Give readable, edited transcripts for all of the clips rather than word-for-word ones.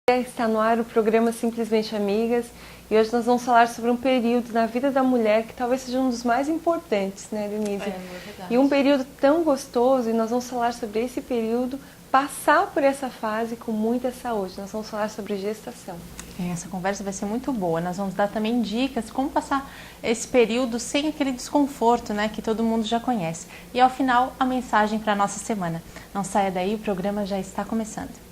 Está no ar o programa Simplesmente Amigas e hoje nós vamos falar sobre um período na vida da mulher que talvez seja um dos mais importantes, né, Denise? Verdade. E um período tão gostoso, e nós vamos falar sobre esse período, passar por essa fase com muita saúde. Nós vamos falar sobre gestação. Essa conversa vai ser muito boa. Nós vamos dar também dicas como passar esse período sem aquele desconforto, né, que todo mundo já conhece. E ao final, a mensagem para a nossa semana. Não saia daí, o programa já está começando.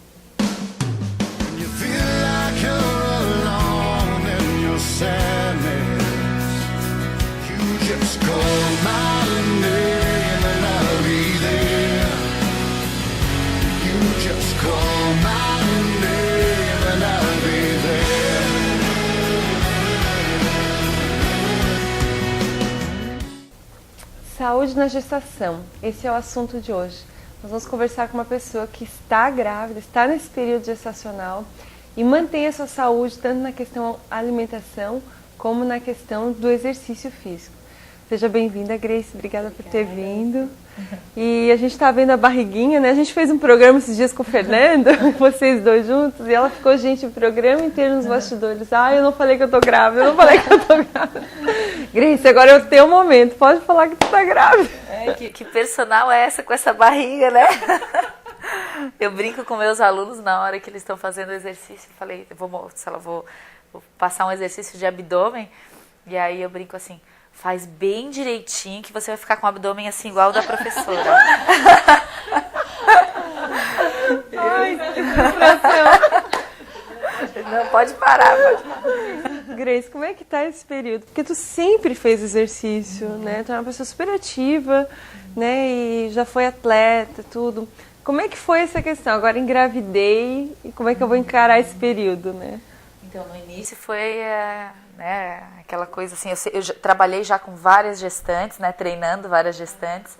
Saúde na gestação, esse é o assunto de hoje. Nós vamos conversar com uma pessoa que está grávida, está nesse período gestacional e mantém a sua saúde tanto na questão alimentação como na questão do exercício físico. Seja bem-vinda, Grace, obrigada por ter vindo. E a gente está vendo a barriguinha, né? A gente fez um programa esses dias com o Fernando, vocês dois juntos, e ela ficou, gente, o programa inteiro nos bastidores. Ah, eu não falei que eu tô grávida, eu não falei que eu tô grávida. Grace, agora é o teu momento, pode falar que tu tá grávida. Que personal é essa com essa barriga, né? Eu brinco com meus alunos na hora que eles estão fazendo o exercício. Falei, vou passar um exercício de abdômen, e aí eu brinco assim, faz bem direitinho que você vai ficar com o abdômen assim igual o da professora. Ai, que frustração. Não, pode parar. Grace, como é que tá esse período? Porque tu sempre fez exercício, né? Tu é uma pessoa super ativa, né? E já foi atleta, tudo. Como é que foi essa questão? Agora engravidei e como é que eu vou encarar esse período, né? Então, no início foi aquela coisa assim, eu trabalhei já com várias gestantes, né? Treinando várias gestantes.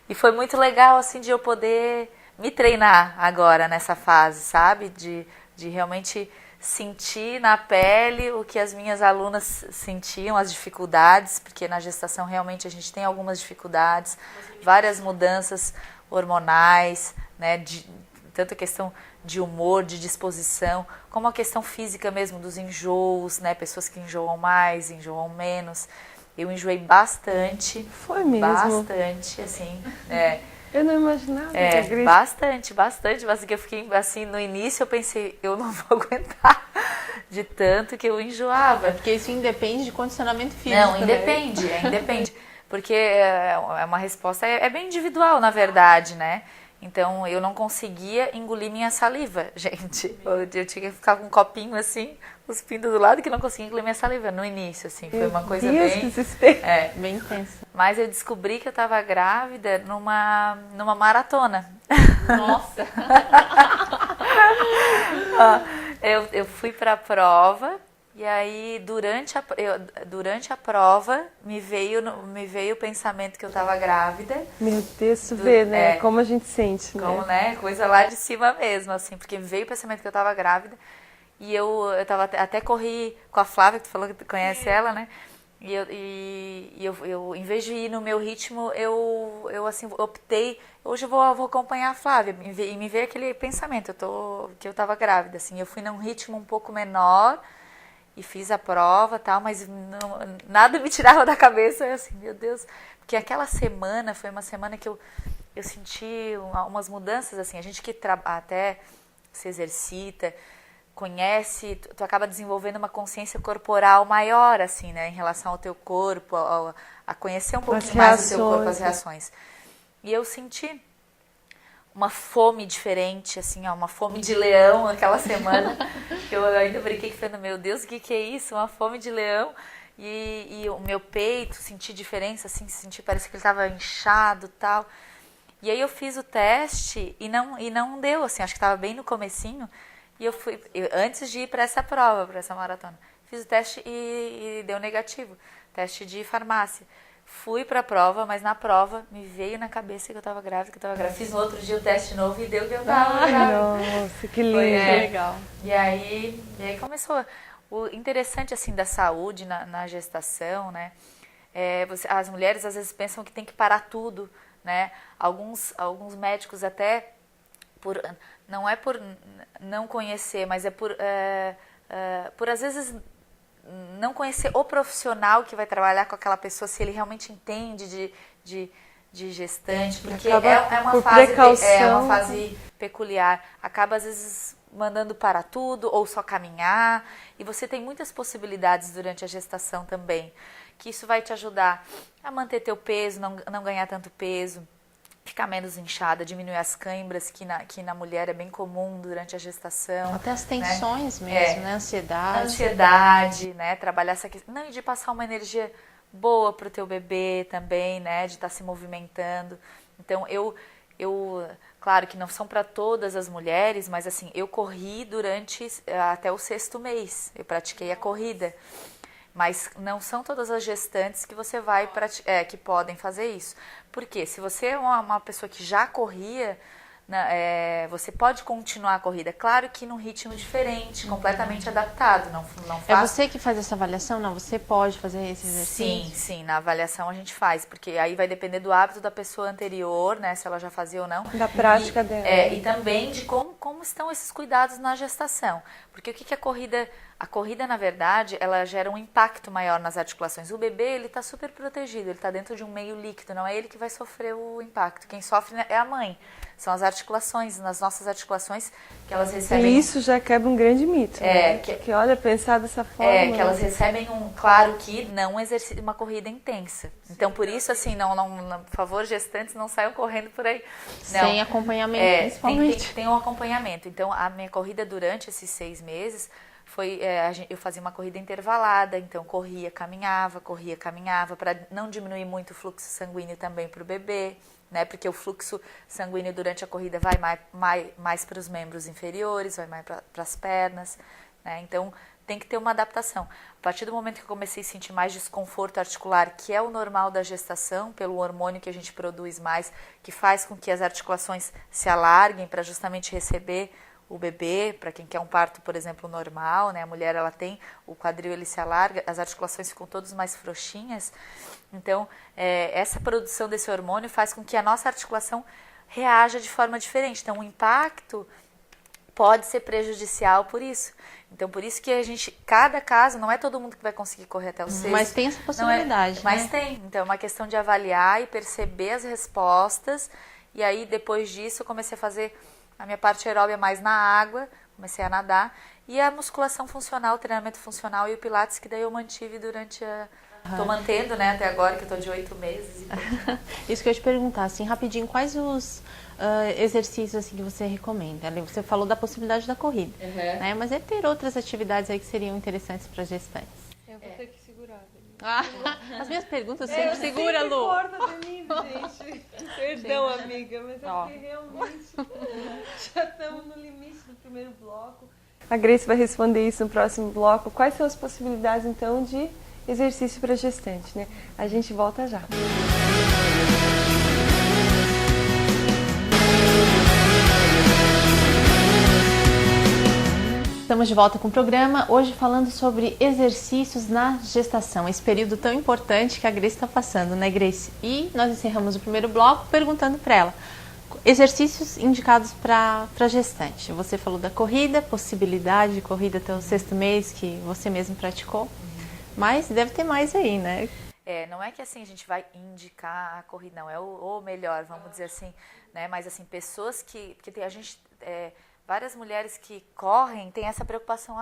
E foi muito legal, assim, de eu poder me treinar agora nessa fase, sabe? De realmente sentir na pele o que as minhas alunas sentiam, as dificuldades, porque na gestação realmente a gente tem algumas dificuldades, várias mudanças hormonais, né, tanto a questão de humor, de disposição, como a questão física mesmo, dos enjoos, né, pessoas que enjoam mais, enjoam menos. Eu enjoei bastante. Foi mesmo? Bastante, assim, Eu não imaginava. Bastante, mas que eu fiquei assim, no início eu pensei, eu não vou aguentar de tanto que eu enjoava. Porque isso independe de condicionamento físico. Não, independe, porque é uma resposta, é bem individual, na verdade, né? Então, eu não conseguia engolir minha saliva, gente. Eu tinha que ficar com um copinho assim, cuspindo do lado, que não conseguia engolir minha saliva no início, assim. Foi uma coisa bem intensa. Mas eu descobri que eu estava grávida numa maratona. Nossa! Eu fui para a prova. E aí, durante a prova, me veio o pensamento que eu estava grávida. Meu Deus, tu vê, né? Como a gente sente, né? Como, né? Coisa lá de cima mesmo, assim. Porque me veio o pensamento que eu estava grávida. E eu até corri com a Flávia, que tu falou que tu conhece ela, né? E eu, em vez de ir no meu ritmo, eu assim, optei... Hoje eu vou acompanhar a Flávia. E me veio aquele pensamento que eu estava grávida, assim. Eu fui num ritmo um pouco menor... E fiz a prova e tal, mas nada me tirava da cabeça. Eu assim, meu Deus. Porque aquela semana foi uma semana que eu senti umas mudanças, assim. A gente que até se exercita, conhece, tu acaba desenvolvendo uma consciência corporal maior, assim, né? Em relação ao teu corpo, a conhecer um pouquinho mais o teu corpo, as reações. E eu senti uma fome diferente, assim, uma fome de leão aquela semana. Eu ainda brinquei falando, meu Deus, o que é isso? Uma fome de leão. E o meu peito, senti diferença, assim, parece que ele estava inchado e tal. E aí eu fiz o teste e não deu, assim, acho que estava bem no comecinho. E antes de ir para essa prova, para essa maratona, fiz o teste e deu negativo. Teste de farmácia. Fui pra prova, mas na prova me veio na cabeça que eu tava grávida, Fiz no outro dia o teste novo e deu que eu tava grávida. Nossa, que lindo. Legal. E aí começou. O interessante, assim, da saúde na gestação, né? As mulheres às vezes pensam que tem que parar tudo, né? Alguns médicos até não é por não conhecer, mas é por às vezes não conhecer o profissional que vai trabalhar com aquela pessoa, se ele realmente entende de gestante, porque é uma fase peculiar. Acaba às vezes mandando para tudo ou só caminhar, e você tem muitas possibilidades durante a gestação também, que isso vai te ajudar a manter teu peso, não ganhar tanto peso, ficar menos inchada, diminuir as câimbras, que na mulher é bem comum durante a gestação. Até as tensões, né? Mesmo, né? Ansiedade, né? Trabalhar essa questão. Não, e de passar uma energia boa pro teu bebê também, né? De estar se movimentando. Então, claro que não são para todas as mulheres, mas assim, eu corri até o 6º mês. Eu pratiquei a corrida. Mas não são todas as gestantes que você vai que podem fazer isso. Porque se você é uma pessoa que já corria, você pode continuar a corrida. Claro que num ritmo diferente, completamente adaptado. Não É você que faz essa avaliação? Não, você pode fazer esse exercício? Sim, na avaliação a gente faz. Porque aí vai depender do hábito da pessoa anterior, né? Se ela já fazia ou não. Da prática dela. E também de como estão esses cuidados na gestação. Porque o que a corrida... A corrida, na verdade, ela gera um impacto maior nas articulações. O bebê, ele está super protegido, ele está dentro de um meio líquido, não é ele que vai sofrer o impacto. Quem sofre é a mãe. São as articulações, nas nossas articulações, que elas recebem... E isso já quebra um grande mito, né? Que olha, pensar dessa forma... que elas recebem claro que não uma corrida intensa. Então, por isso, assim, por favor, gestantes, não saiam correndo por aí. Não. Sem acompanhamento, principalmente. Tem um acompanhamento. Então, a minha corrida durante esses 6 meses... eu fazia uma corrida intervalada, então corria, caminhava, para não diminuir muito o fluxo sanguíneo também para o bebê, né? Porque o fluxo sanguíneo durante a corrida vai mais para os membros inferiores, vai mais para as pernas, né? Então tem que ter uma adaptação. A partir do momento que eu comecei a sentir mais desconforto articular, que é o normal da gestação, pelo hormônio que a gente produz mais, que faz com que as articulações se alarguem para justamente receber o bebê, para quem quer um parto, por exemplo, normal, né? A mulher, ela tem o quadril, ele se alarga, as articulações ficam todas mais frouxinhas. Então, essa produção desse hormônio faz com que a nossa articulação reaja de forma diferente. Então, o impacto pode ser prejudicial por isso. Então, por isso que cada caso, não é todo mundo que vai conseguir correr até o 6. Mas tem essa possibilidade, Mas tem. Então, é uma questão de avaliar e perceber as respostas. E aí, depois disso, eu comecei a fazer a minha parte aeróbia mais na água, comecei a nadar, e a musculação funcional, o treinamento funcional e o pilates, que daí eu mantive durante Tô mantendo, né, até agora, que eu tô de 8 meses. Isso que eu ia te perguntar, assim, rapidinho, quais os exercícios assim, que você recomenda? Você falou da possibilidade da corrida, né? Mas deve ter outras atividades aí que seriam interessantes para gestantes. Eu vou ter que segurar. As minhas perguntas sempre segura, Lu. Corta de mim, gente. Perdão, amiga, mas é porque realmente já estamos no limite do primeiro bloco. A Grace vai responder isso no próximo bloco. Quais são as possibilidades, então, de exercício para gestante, né? A gente volta já. Estamos de volta com o programa, hoje falando sobre exercícios na gestação, esse período tão importante que a Grace está passando, né, Grace? E nós encerramos o primeiro bloco perguntando para ela, exercícios indicados para gestante. Você falou da corrida, possibilidade de corrida até o 6º mês, que você mesmo praticou, mas deve ter mais aí, né? Não é que assim a gente vai indicar a corrida, não, é o melhor, vamos dizer assim, né? Mas assim, pessoas que tem, a gente... várias mulheres que correm têm essa preocupação,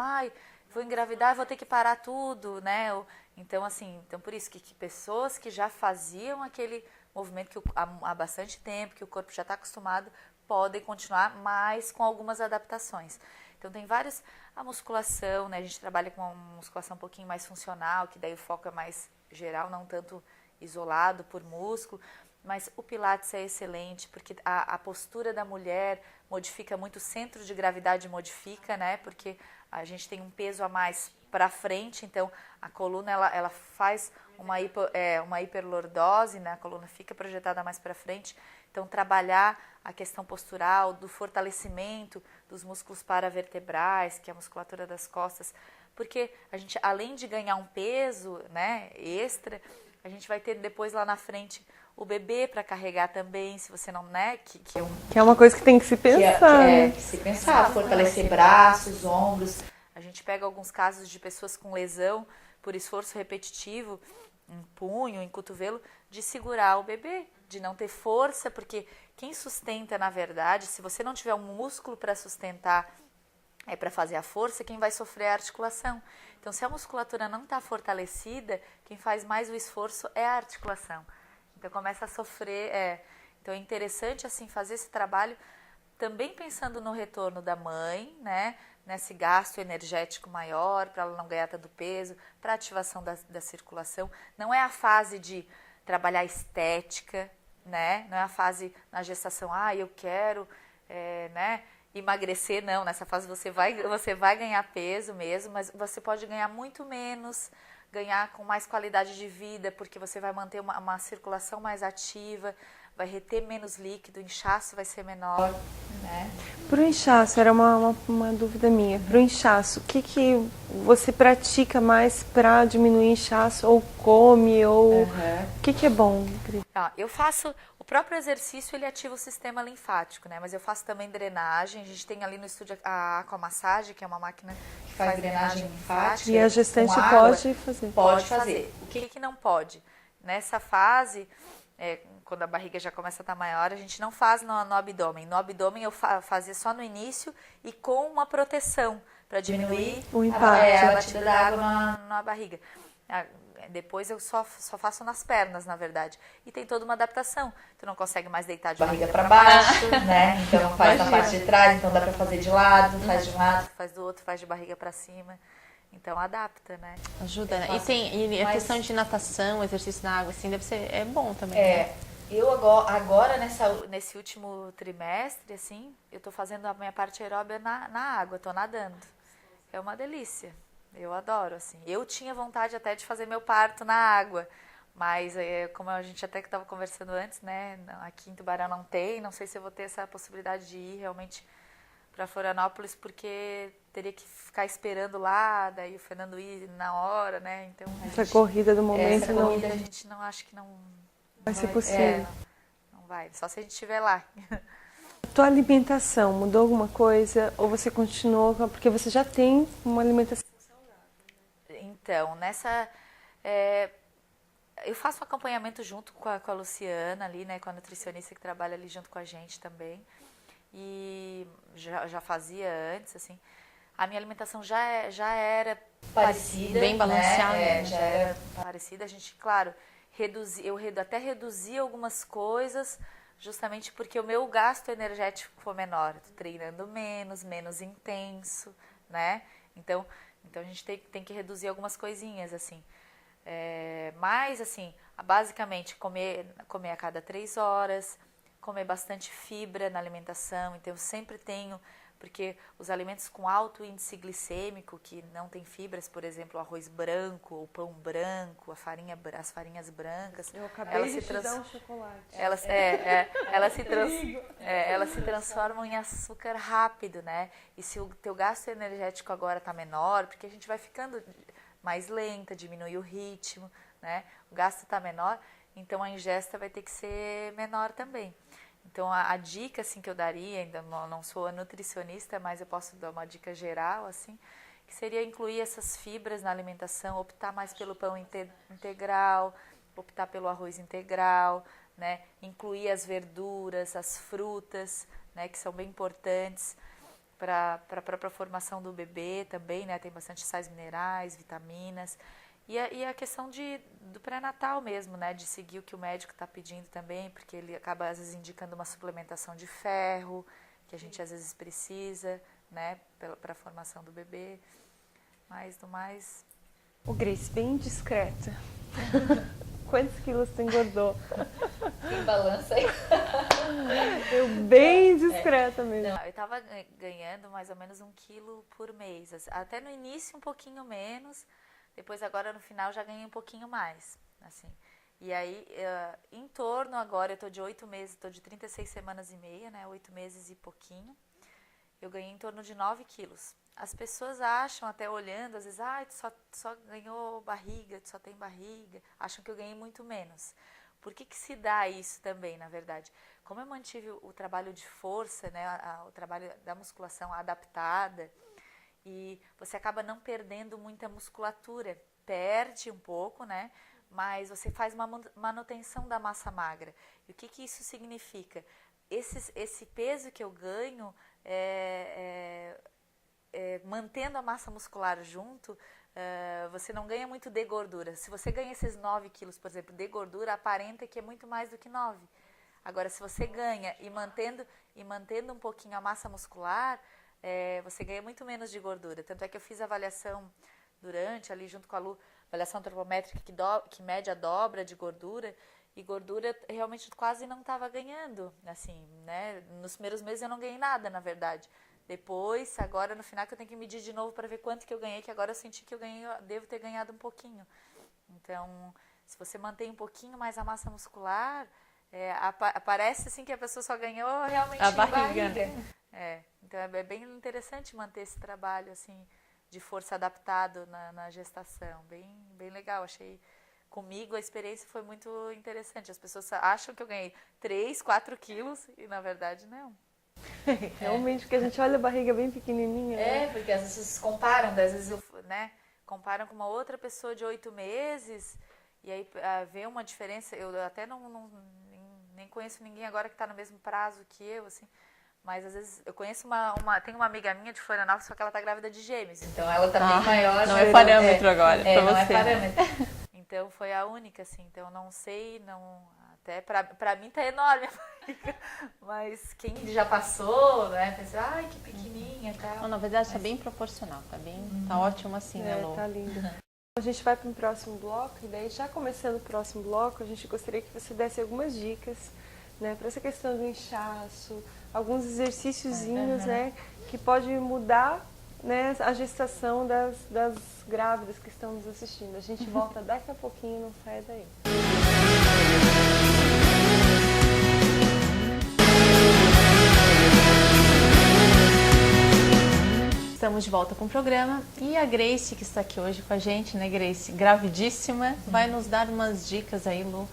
vou engravidar, vou ter que parar tudo, né? Então, assim, por isso que pessoas que já faziam aquele movimento que há bastante tempo, que o corpo já está acostumado, podem continuar, mas com algumas adaptações. Então, tem várias, a musculação, né? A gente trabalha com uma musculação um pouquinho mais funcional, que daí o foco é mais geral, não tanto isolado por músculo. Mas o Pilates é excelente, porque a postura da mulher modifica muito, o centro de gravidade modifica, né? Porque a gente tem um peso a mais para frente, então a coluna ela faz uma hiperlordose, né? A coluna fica projetada mais para frente. Então, trabalhar a questão postural, do fortalecimento dos músculos paravertebrais, que é a musculatura das costas, porque a gente, além de ganhar um peso, né, extra, a gente vai ter depois lá na frente o bebê para carregar também, se você não, né, Que é uma coisa que tem que se pensar, né? que se pensar, fortalecer braços, ombros. A gente pega alguns casos de pessoas com lesão por esforço repetitivo, em punho, em cotovelo, de segurar o bebê, de não ter força, porque quem sustenta, na verdade, se você não tiver um músculo para sustentar, para fazer a força, quem vai sofrer é a articulação. Então, se a musculatura não está fortalecida, quem faz mais o esforço é a articulação. Então, começa a sofrer. Então, é interessante, assim, fazer esse trabalho também pensando no retorno da mãe, né? Nesse gasto energético maior, para ela não ganhar tanto peso, para ativação da circulação. Não é a fase de trabalhar estética, né? Não é a fase na gestação, eu quero, né? Emagrecer, não. Nessa fase você vai ganhar peso mesmo, mas você pode ganhar muito menos, ganhar com mais qualidade de vida, porque você vai manter uma circulação mais ativa, vai reter menos líquido, o inchaço vai ser menor, né? Pro inchaço, era uma dúvida minha. Pro inchaço, o que você pratica mais para diminuir inchaço? Ou come, ou... O que é bom, Cris? Eu faço... O próprio exercício, ele ativa o sistema linfático, né? Mas eu faço também drenagem. A gente tem ali no estúdio a aquamassagem, que é uma máquina que faz drenagem linfática. E a gestante pode fazer? Pode fazer. O que não pode? Nessa fase... quando a barriga já começa a estar maior, a gente não faz no abdômen. No abdômen eu fazia só no início e com uma proteção para diminuir o impacto. A batida da água na barriga. Depois eu só faço nas pernas, na verdade. E tem toda uma adaptação. Tu não consegue mais deitar de barriga para baixo, né? Então faz na parte de trás, então dá para fazer de lado, faz de um lado, faz do outro, faz de barriga para cima. Então adapta, né? Ajuda, né? E a questão de natação, exercício na água, assim, deve ser bom também. Né? Eu agora nesse último trimestre, assim, eu tô fazendo a minha parte aeróbica na água, tô nadando. É uma delícia. Eu adoro, assim. Eu tinha vontade até de fazer meu parto na água, mas como a gente até que estava conversando antes, né? Aqui em Tubarão não tem, não sei se eu vou ter essa possibilidade de ir realmente para Florianópolis, porque teria que ficar esperando lá, daí o Fernando ir na hora, né? Então essa corrida do momento essa corrida a gente não acha que não vai ser possível. Não vai, só se a gente estiver lá. A tua alimentação mudou alguma coisa ou você continuou, porque você já tem uma alimentação saudável, né? Então, eu faço um acompanhamento junto com a Luciana ali, né, com a nutricionista que trabalha ali junto com a gente também. E já fazia antes, assim. A minha alimentação já era parecida, bem balanceada, né? Já era parecida. A gente, claro, eu até reduzi algumas coisas, justamente porque o meu gasto energético foi menor. Tô treinando menos intenso, né? Então a gente tem que reduzir algumas coisinhas, assim. Mas, assim, basicamente, comer a cada 3 horas, comer bastante fibra na alimentação. Então, eu sempre tenho, porque os alimentos com alto índice glicêmico, que não tem fibras, por exemplo, o arroz branco, o pão branco, as farinhas brancas, eu acabei de te dar um chocolate. Elas se transformam em açúcar rápido, né? E se o teu gasto energético agora está menor, porque a gente vai ficando mais lenta, diminui o ritmo, né? O gasto está menor, então a ingesta vai ter que ser menor também. Então a dica assim que eu daria, ainda não sou a nutricionista, mas eu posso dar uma dica geral assim, que seria incluir essas fibras na alimentação, optar mais pelo pão integral, optar pelo arroz integral, né? Incluir as verduras, as frutas, né, que são bem importantes para a própria formação do bebê também, né? Tem bastante sais minerais, vitaminas. E a questão do pré-natal mesmo, né? De seguir o que o médico está pedindo também, porque ele acaba às vezes indicando uma suplementação de ferro, que a gente às vezes precisa, né? Para a formação do bebê. Mas do mais... O Grace, bem discreta. Quantos quilos você engordou? Tem balança aí. Eu bem discreta mesmo. Não, eu estava ganhando mais ou menos 1 quilo por mês. Até no início um pouquinho menos, depois agora no final já ganhei um pouquinho mais, assim. E aí, em torno agora, eu estou de 8 meses, estou de 36 semanas e meia, né? 8 meses e pouquinho. Eu ganhei em torno de 9 quilos. As pessoas acham, até olhando, às vezes, tu só ganhou barriga, tu só tem barriga. Acham que eu ganhei muito menos. Por que se dá isso também, na verdade? Como eu mantive o trabalho de força, né, o trabalho da musculação adaptada, e você acaba não perdendo muita musculatura, perde um pouco, né? Mas você faz uma manutenção da massa magra. E o que isso significa? Esse peso que eu ganho, mantendo a massa muscular junto, você não ganha muito de gordura. Se você ganha esses 9 quilos, por exemplo, de gordura, aparenta que é muito mais do que 9. Agora, se você ganha e mantendo um pouquinho a massa muscular, você ganha muito menos de gordura. Tanto é que eu fiz a avaliação ali junto com a Lu, avaliação antropométrica que mede a dobra de gordura, e gordura realmente quase não estava ganhando, assim, né? Nos primeiros meses eu não ganhei nada, na verdade. Depois, agora no final que eu tenho que medir de novo para ver quanto que eu ganhei, que agora eu senti que eu devo ter ganhado um pouquinho. Então, se você mantém um pouquinho mais a massa muscular, parece assim que a pessoa só ganhou realmente a barriga. Então é bem interessante manter esse trabalho assim de força adaptado na gestação, bem legal. Achei, comigo a experiência foi muito interessante. As pessoas acham que eu ganhei 3, 4 quilos e na verdade não. Realmente, porque a gente olha a barriga bem pequenininha. Né? Porque as pessoas comparam, às vezes, comparam com uma outra pessoa de 8 meses e aí vê uma diferença. Eu até nem conheço ninguém agora que está no mesmo prazo que eu, assim. Mas às vezes eu conheço tenho uma amiga minha de Florianópolis, só que ela tá grávida de gêmeos. Então ela tá bem maior. Não é parâmetro agora pra não você. É parâmetro. Então foi a única, assim. Então eu não sei, até pra mim tá enorme a barriga. Mas quem já passou, né, pensa, ai, que pequenininha e tal. Não, na verdade tá bem proporcional, tá ótimo assim, né, Lu? Tá lindo. A gente vai para o próximo bloco, e daí já começando o próximo bloco, a gente gostaria que você desse algumas dicas, né, para essa questão do inchaço, alguns exercíciozinhos, né, que pode mudar, né, a gestação das grávidas que estão nos assistindo. A gente volta daqui a pouquinho, não saia daí. Estamos de volta com o programa e a Grace, que está aqui hoje com a gente, né, Grace, gravidíssima, vai nos dar umas dicas aí, Lu.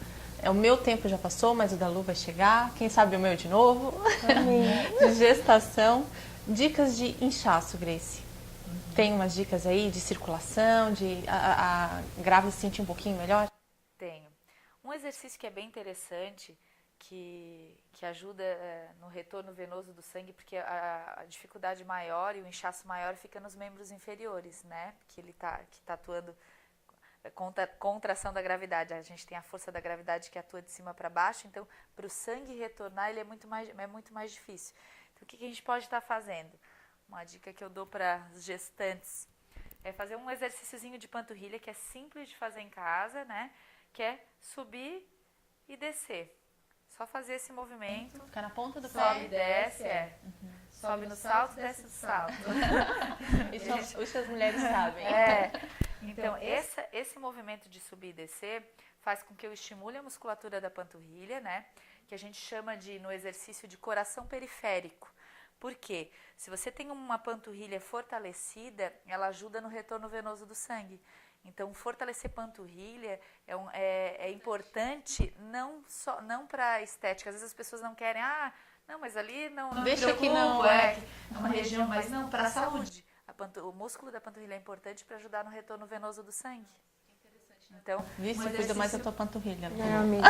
O meu tempo já passou, mas o da Lu vai chegar, quem sabe o meu de novo. De gestação. Dicas de inchaço, Grace. Tem umas dicas aí de circulação, de a grávida se sentir um pouquinho melhor? Tenho. Um exercício que é bem interessante, que ajuda no retorno venoso do sangue, porque a dificuldade maior e o inchaço maior fica nos membros inferiores, né? Que ele tá atuando contração da gravidade. A gente tem a força da gravidade que atua de cima para baixo, então para o sangue retornar ele é muito mais difícil. Então o que a gente pode estar fazendo? Uma dica que eu dou para as gestantes é fazer um exercíciozinho de panturrilha que é simples de fazer em casa, né? Que é subir e descer. Só fazer esse movimento. Ficar na ponta do pé. Sobe e desce, Sobe no salto, desce do salto. Isso as mulheres sabem. Então, esse movimento de subir e descer faz com que eu estimule a musculatura da panturrilha, né? Que a gente chama no exercício de coração periférico. Por quê? Se você tem uma panturrilha fortalecida, ela ajuda no retorno venoso do sangue. Então, fortalecer panturrilha é importante não para estética. Às vezes as pessoas não querem, não, mas ali não deixa que não é uma região, mas não, para a saúde. O músculo da panturrilha é importante para ajudar no retorno venoso do sangue. Então, você cuida mais da tua panturrilha. Amiga.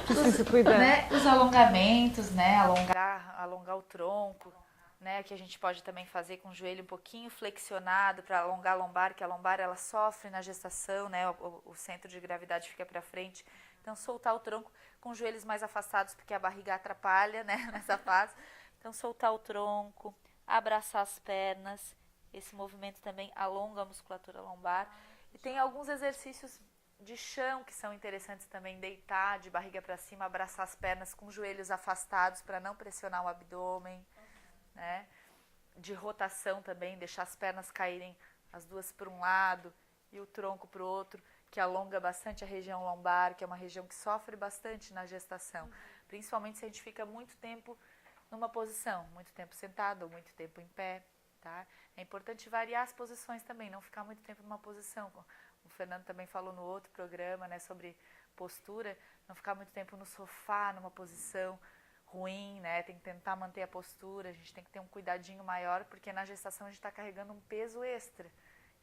Precisa cuidar. Né? Os alongamentos, né? Alongar o tronco, né? Que a gente pode também fazer com o joelho um pouquinho flexionado para alongar a lombar, que a lombar ela sofre na gestação, né? O centro de gravidade fica para frente. Então, soltar o tronco com os joelhos mais afastados, porque a barriga atrapalha, né? Nessa fase. Então, soltar o tronco, abraçar as pernas. Esse movimento também alonga a musculatura lombar. E tem alguns exercícios de chão que são interessantes também. Deitar de barriga para cima, abraçar as pernas com os joelhos afastados para não pressionar o abdômen. Né? De rotação também, deixar as pernas caírem as duas para um lado e o tronco para o outro, que alonga bastante a região lombar, que é uma região que sofre bastante na gestação. Principalmente se a gente fica muito tempo numa posição, muito tempo sentado ou muito tempo em pé. Tá? É importante variar as posições também, não ficar muito tempo numa posição. O Fernando também falou no outro programa, né, sobre postura, não ficar muito tempo no sofá, numa posição ruim, né? Tem que tentar manter a postura, a gente tem que ter um cuidadinho maior, porque na gestação a gente está carregando um peso extra,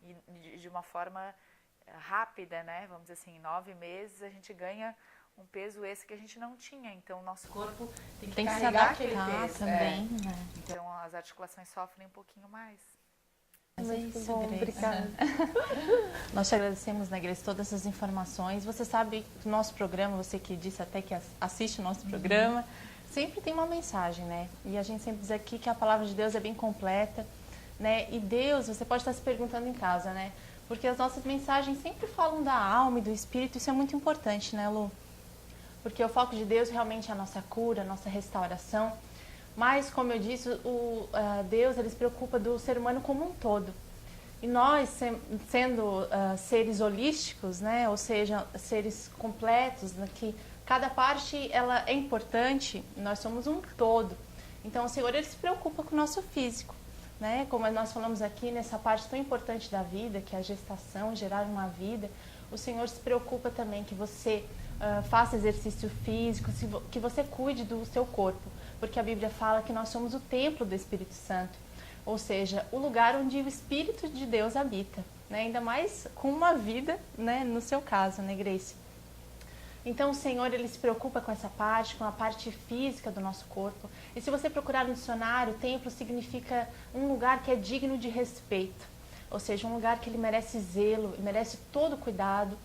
e de uma forma rápida, né? Vamos dizer assim, em 9 meses a gente ganha um peso extra que a gente não tinha, então o nosso corpo tem que se carregar adaptar aquele peso também, né? Então as articulações sofrem um pouquinho mais. Mas é Muito isso, bom, Grace. obrigada. Nós te agradecemos, né, Grace, todas essas informações. Você sabe que o nosso programa, você que disse até que assiste o nosso programa, sempre tem uma mensagem, né? E a gente sempre diz aqui que a palavra de Deus é bem completa, né? E Deus, você pode estar se perguntando em casa, né? Porque as nossas mensagens sempre falam da alma e do espírito, isso é muito importante, né, Lu? Porque o foco de Deus realmente é a nossa cura, a nossa restauração. Mas, como eu disse, Deus ele se preocupa do ser humano como um todo. E nós, sendo seres holísticos, né, ou seja, seres completos, né, que cada parte ela é importante, nós somos um todo. Então, o Senhor ele se preocupa com o nosso físico. Né? Como nós falamos aqui, nessa parte tão importante da vida, que é a gestação, gerar uma vida, o Senhor se preocupa também que você faça exercício físico, que você cuide do seu corpo. Porque a Bíblia fala que nós somos o templo do Espírito Santo, ou seja, o lugar onde o Espírito de Deus habita, né? Ainda mais com uma vida, né? No seu caso, né, Grace? Então o Senhor ele se preocupa com essa parte, com a parte física do nosso corpo. E se você procurar no dicionário, templo significa um lugar que é digno de respeito, ou seja, um lugar que ele merece zelo, merece todo o cuidado,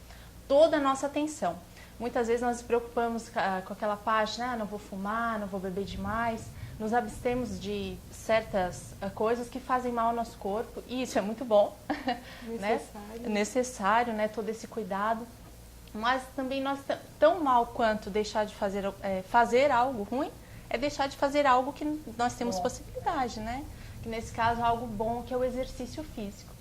toda a nossa atenção. Muitas vezes nós nos preocupamos com aquela parte, né? Não vou fumar, não vou beber demais, nos abstemos de certas coisas que fazem mal ao nosso corpo, e isso é muito bom, Necessário. né? Necessário, né? Todo esse cuidado. Mas também nós, tão mal quanto deixar de fazer algo ruim, é deixar de fazer algo que nós temos possibilidade, né? Que nesse caso é algo bom, que é o exercício físico.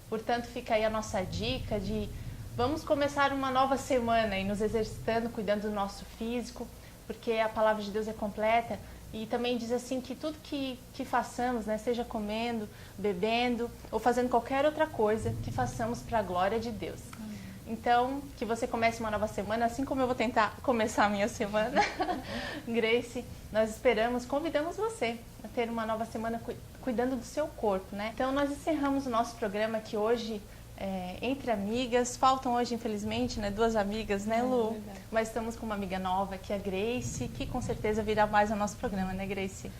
Portanto, fica aí a nossa dica de vamos começar uma nova semana e nos exercitando, cuidando do nosso físico, porque a palavra de Deus é completa e também diz assim que tudo que façamos, né, seja comendo, bebendo ou fazendo qualquer outra coisa, que façamos para a glória de Deus. Então, que você comece uma nova semana, assim como eu vou tentar começar a minha semana. Grace, nós convidamos você a ter uma nova semana cuidando do seu corpo, né? Então, nós encerramos o nosso programa aqui hoje, entre amigas. Faltam hoje, infelizmente, né, 2 amigas, né, Lu? Mas estamos com uma amiga nova, que é a Grace, que com certeza virá mais ao nosso programa, né, Grace?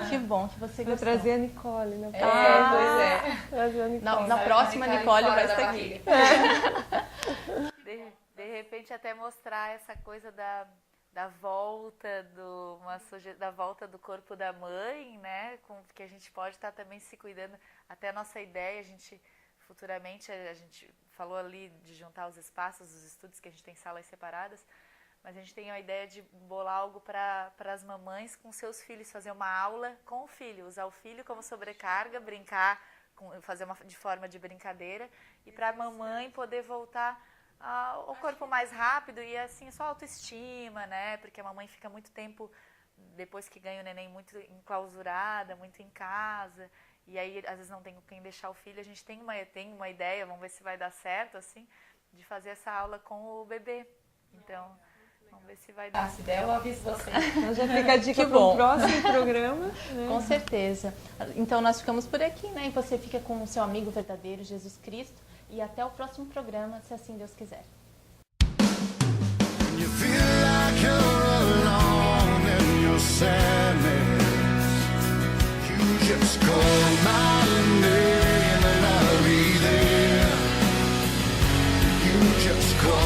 Que bom que você Vou gostou. trazer a Nicole, né? Pois é. Trazer a Nicole. Na próxima, Nicole vai estar aqui. De repente até mostrar essa coisa da volta da volta do corpo da mãe, né? Que a gente pode estar também se cuidando. Até a nossa ideia, futuramente, a gente falou ali de juntar os espaços, os estudos, que a gente tem salas separadas, mas a gente tem a ideia de bolar algo para as mamães com seus filhos, fazer uma aula com o filho, usar o filho como sobrecarga, brincar, fazer de forma de brincadeira, e para a mamãe poder voltar ao corpo mais rápido e assim, só autoestima, né? Porque a mamãe fica muito tempo, depois que ganha o neném, muito enclausurada, muito em casa, e aí às vezes não tem com quem deixar o filho. A gente tem uma ideia, vamos ver se vai dar certo, assim, de fazer essa aula com o bebê. Então, vamos ver se vai dar. Se der, eu aviso você. Então já fica a dica Que para o bom. próximo programa. Né? Com certeza. Então nós ficamos por aqui, né? E você fica com o seu amigo verdadeiro, Jesus Cristo. E até o próximo programa, se assim Deus quiser. You feel like you're alone in your sadness. You just call my name and I'll be there. You just call